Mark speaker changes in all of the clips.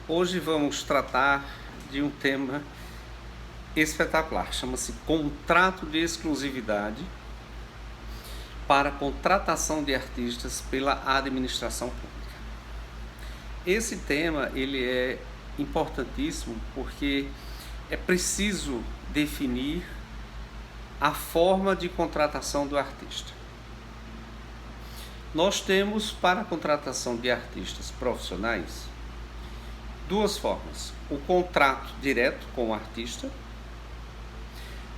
Speaker 1: Hoje vamos tratar de um tema espetacular, chama-se contrato de exclusividade para contratação de artistas pela administração pública. Esse tema ele é importantíssimo porque é preciso definir a forma de contratação do artista. Nós temos para a contratação de artistas profissionais duas formas: o contrato direto com o artista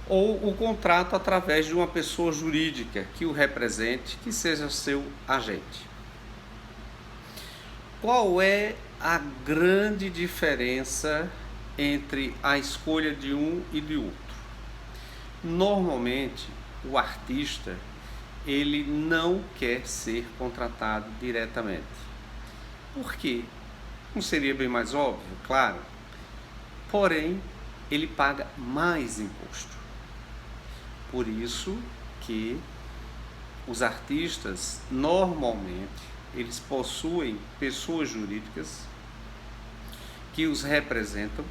Speaker 1: ou o contrato através de uma pessoa jurídica que o represente, que seja seu agente. Qual é a grande diferença entre a escolha de um e de outro? Normalmente, o artista ele não quer ser contratado diretamente. Por quê? Não seria bem mais óbvio? Claro. Porém, ele paga mais imposto. Por isso que os artistas, normalmente, eles possuem pessoas jurídicas que os representam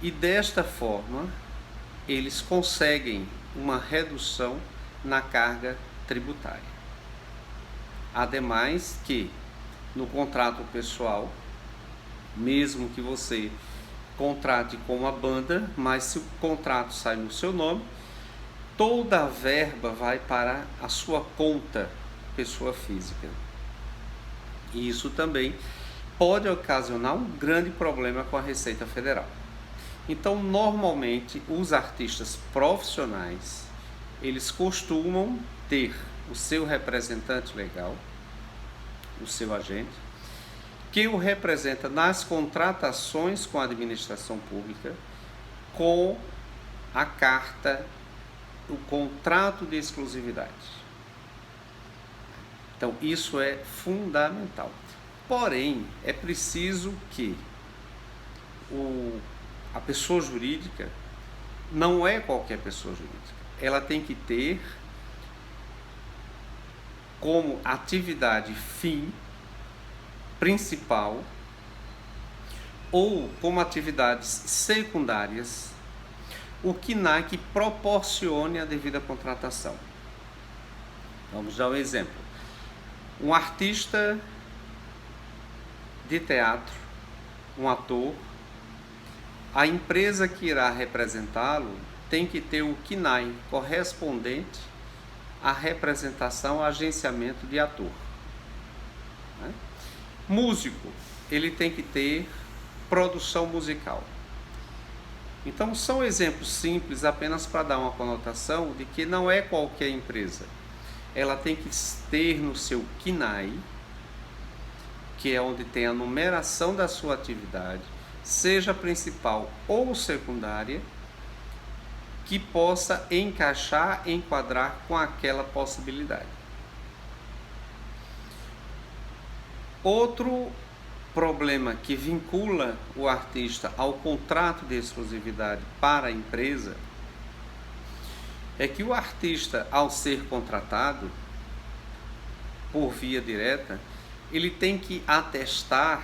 Speaker 1: e desta forma eles conseguem uma redução na carga tributária. Ademais que no contrato pessoal, mesmo que você contrate com uma banda, mas se o contrato sai no seu nome, toda a verba vai para a sua conta pessoa física. E isso também pode ocasionar um grande problema com a Receita Federal. Então, normalmente, os artistas profissionais, eles costumam ter o seu representante legal, o seu agente, que o representa nas contratações com a administração pública, com a carta, o contrato de exclusividade. Então, isso é fundamental. Porém, é preciso que a pessoa jurídica não é qualquer pessoa jurídica. Ela tem que ter como atividade fim principal ou como atividades secundárias o KNAI que proporcione a devida contratação. Vamos dar um exemplo. Um artista de teatro, um ator, a empresa que irá representá-lo tem que ter o KNAI correspondente à representação, agenciamento de ator. Músico, ele tem que ter produção musical. Então, são exemplos simples apenas para dar uma conotação de que não é qualquer empresa. Ela tem que ter no seu KNAI, que é onde tem a numeração da sua atividade, seja principal ou secundária, que possa encaixar, enquadrar com aquela possibilidade. Outro problema que vincula o artista ao contrato de exclusividade para a empresa é que o artista, ao ser contratado por via direta, ele tem que atestar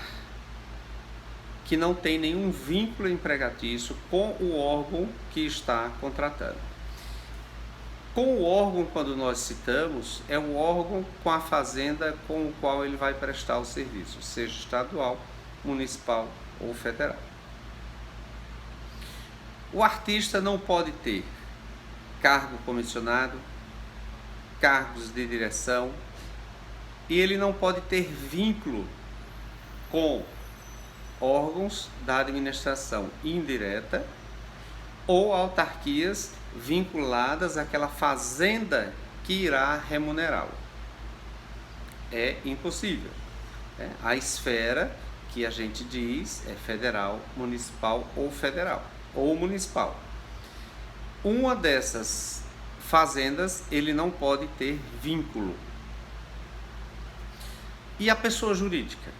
Speaker 1: que não tem nenhum vínculo empregatício com o órgão que está contratando. Com o órgão, quando nós citamos, é o órgão com a fazenda com o qual ele vai prestar o serviço, seja estadual, municipal ou federal. O artista não pode ter cargo comissionado, cargos de direção, e ele não pode ter vínculo com órgãos da administração indireta ou autarquias vinculadas àquela fazenda que irá remunerá-lo. É impossível. A esfera que a gente diz é federal, municipal ou municipal. Uma dessas fazendas ele não pode ter vínculo. E a pessoa jurídica?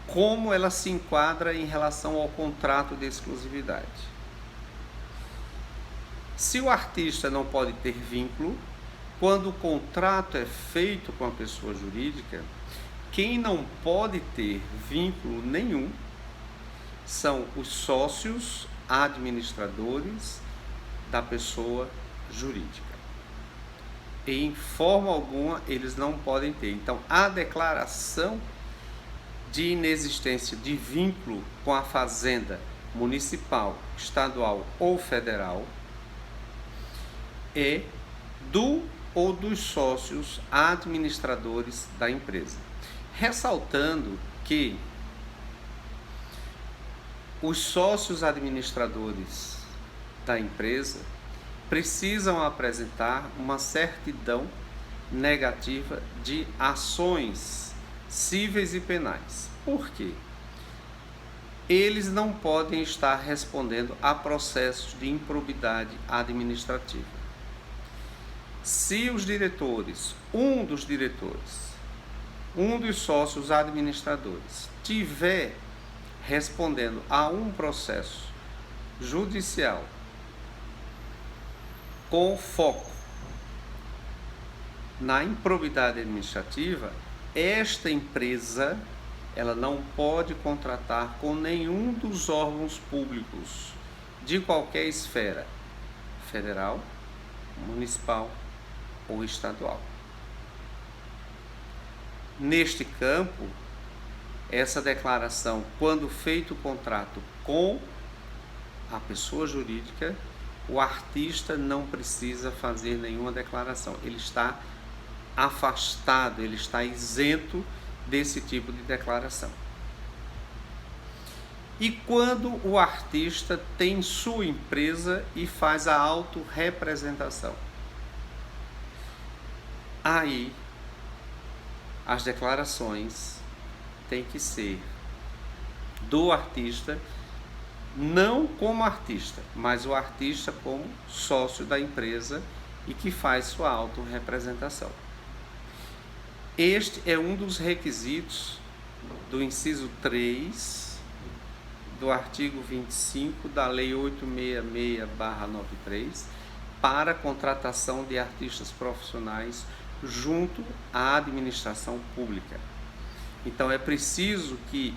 Speaker 1: Como ela se enquadra em relação ao contrato de exclusividade? Se o artista não pode ter vínculo, quando o contrato é feito com a pessoa jurídica, quem não pode ter vínculo nenhum são os sócios administradores da pessoa jurídica. Em forma alguma eles não podem ter. Então, a declaração de inexistência de vínculo com a fazenda municipal, estadual ou federal é do ou dos sócios administradores da empresa. Ressaltando que os sócios administradores da empresa precisam apresentar uma certidão negativa de ações cíveis e penais. Por quê? Eles não podem estar respondendo a processos de improbidade administrativa. Se os diretores, um dos sócios administradores, tiver respondendo a um processo judicial com foco na improbidade administrativa, esta empresa ela não pode contratar com nenhum dos órgãos públicos de qualquer esfera, federal, municipal ou estadual. Neste campo, essa declaração, quando feito o contrato com a pessoa jurídica, o artista não precisa fazer nenhuma declaração. Ele está afastado, ele está isento desse tipo de declaração. E quando o artista tem sua empresa e faz a autorrepresentação, aí as declarações têm que ser do artista, não como artista, mas o artista como sócio da empresa e que faz sua autorrepresentação. Este é um dos requisitos do inciso 3 do artigo 25 da Lei 866/93 para a contratação de artistas profissionais junto à administração pública. Então é preciso que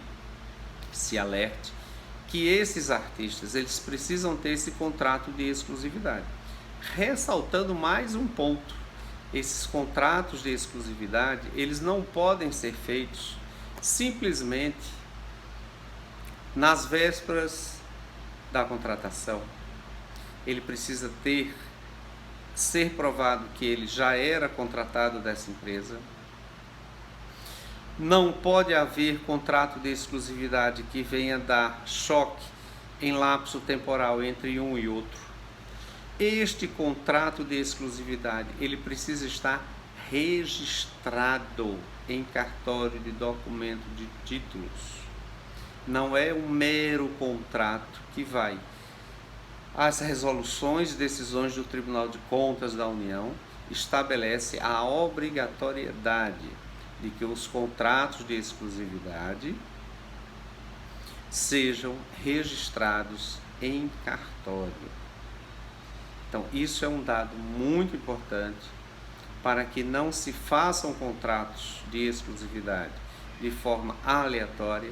Speaker 1: se alerte que esses artistas eles precisam ter esse contrato de exclusividade. Ressaltando mais um ponto, esses contratos de exclusividade eles não podem ser feitos simplesmente nas vésperas da contratação. Ele precisa ser provado que ele já era contratado dessa empresa. Não pode haver contrato de exclusividade que venha dar choque em lapso temporal entre um e outro. Este contrato de exclusividade, ele precisa estar registrado em cartório de documento de títulos. Não é um mero contrato que vai. As resoluções e decisões do Tribunal de Contas da União estabelece a obrigatoriedade de que os contratos de exclusividade sejam registrados em cartório. Então, isso é um dado muito importante para que não se façam contratos de exclusividade de forma aleatória,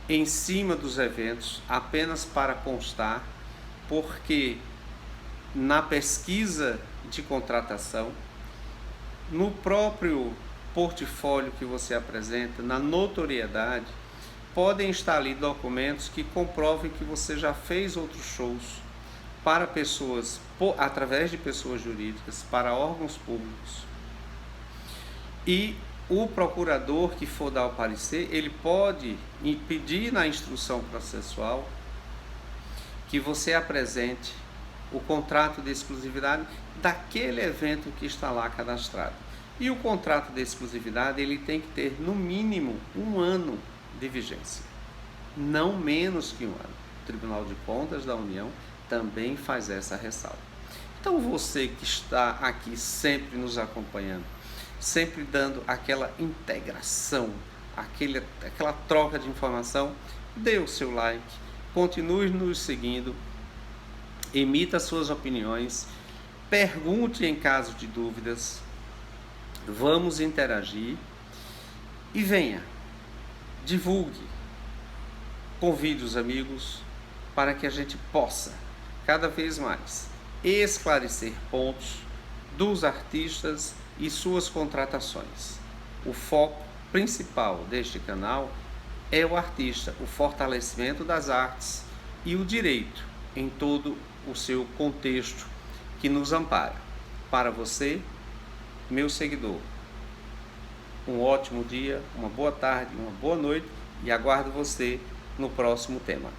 Speaker 1: em cima dos eventos, apenas para constar, porque na pesquisa de contratação, no próprio portfólio que você apresenta, na notoriedade, podem estar ali documentos que comprovem que você já fez outros shows para pessoas, através de pessoas jurídicas, para órgãos públicos. E o procurador que for dar o parecer, ele pode pedir na instrução processual que você apresente o contrato de exclusividade daquele evento que está lá cadastrado. E o contrato de exclusividade, ele tem que ter no mínimo 1 ano de vigência, não menos que 1 ano. O Tribunal de Contas da União também faz essa ressalva. Então você que está aqui sempre nos acompanhando, sempre dando aquela integração, aquela troca de informação, dê o seu like, continue nos seguindo, emita suas opiniões, pergunte em caso de dúvidas, vamos interagir E venha, divulgue, convide os amigos para que a gente possa cada vez mais esclarecer pontos dos artistas e suas contratações. O foco principal deste canal é o artista, o fortalecimento das artes e o direito em todo o seu contexto que nos ampara. Para você, meu seguidor, um ótimo dia, uma boa tarde, uma boa noite e aguardo você no próximo tema.